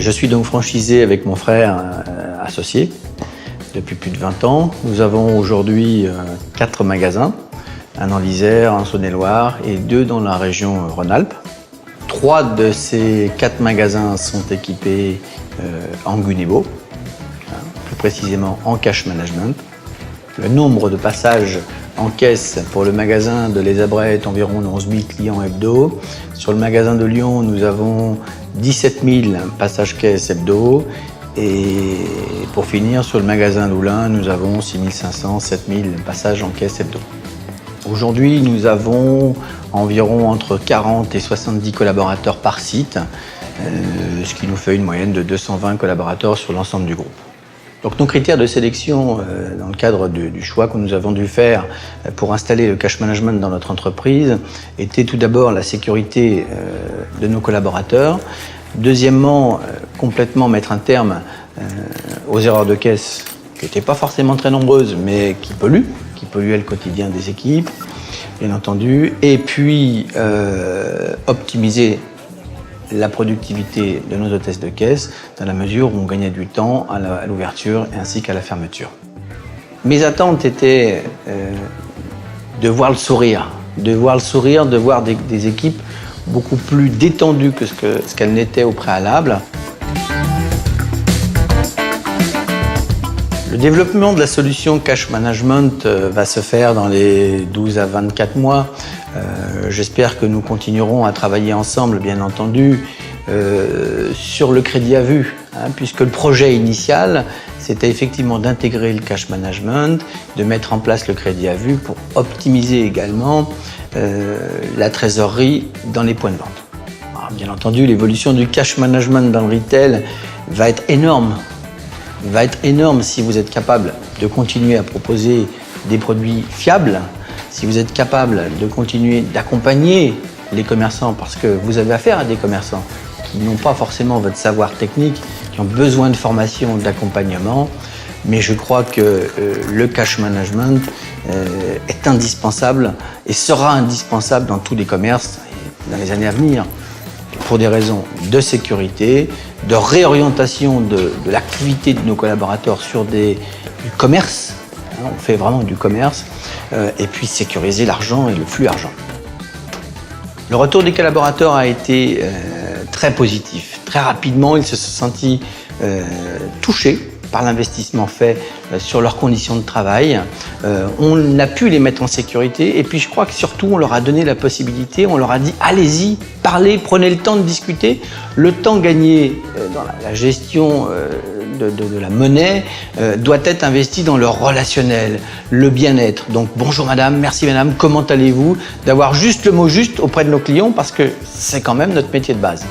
Je suis donc franchisé avec mon frère associé depuis plus de 20 ans. Nous avons aujourd'hui 4 magasins, un dans l'Isère, un en Saône-et-Loire et 2 dans la région Rhône-Alpes. 3 de ces 4 magasins sont équipés en Gunebo, plus précisément en cash management. Le nombre de passages en caisse pour le magasin de Les Abrets est environ 11 000 clients hebdo. Sur le magasin de Lyon, nous avons 17 000 passages caisse hebdo. Et pour finir, sur le magasin d'Oulin, nous avons 6 500, 7 000 passages en caisse hebdo. Aujourd'hui, nous avons environ entre 40 et 70 collaborateurs par site, ce qui nous fait une moyenne de 220 collaborateurs sur l'ensemble du groupe. Donc nos critères de sélection dans le cadre du choix que nous avons dû faire pour installer le cash management dans notre entreprise étaient tout d'abord la sécurité de nos collaborateurs. Deuxièmement, complètement mettre un terme aux erreurs de caisse qui n'étaient pas forcément très nombreuses mais qui polluaient le quotidien des équipes, bien entendu. Et puis optimiser la productivité de nos hôtesses de caisse dans la mesure où on gagnait du temps à l'ouverture ainsi qu'à la fermeture. Mes attentes étaient de voir le sourire, de voir des équipes beaucoup plus détendues que ce qu'elles n'étaient au préalable. Le développement de la solution cash management va se faire dans les 12 à 24 mois. J'espère que nous continuerons à travailler ensemble, bien entendu, sur le crédit à vue, puisque le projet initial, c'était effectivement d'intégrer le cash management, de mettre en place le crédit à vue pour optimiser également la trésorerie dans les points de vente. Alors, bien entendu, l'évolution du cash management dans le retail va être énorme. Il va être énorme si vous êtes capable de continuer à proposer des produits fiables, si vous êtes capable de continuer d'accompagner les commerçants, parce que vous avez affaire à des commerçants qui n'ont pas forcément votre savoir technique, qui ont besoin de formation, d'accompagnement. Mais je crois que le cash management est indispensable et sera indispensable dans tous les commerces dans les années à venir, pour des raisons de sécurité, de réorientation de l'activité de nos collaborateurs sur du commerce. On fait vraiment du commerce, et puis sécuriser l'argent et le flux argent. Le retour des collaborateurs a été très positif. Très rapidement, ils se sont sentis touchés par l'investissement fait sur leurs conditions de travail. On a pu les mettre en sécurité et puis je crois que surtout on leur a donné la possibilité, on leur a dit allez-y, parlez, prenez le temps de discuter. Le temps gagné dans la gestion de la monnaie doit être investi dans leur relationnel, le bien-être. Donc bonjour madame, merci madame, comment allez-vous? D'avoir juste le mot juste auprès de nos clients parce que c'est quand même notre métier de base.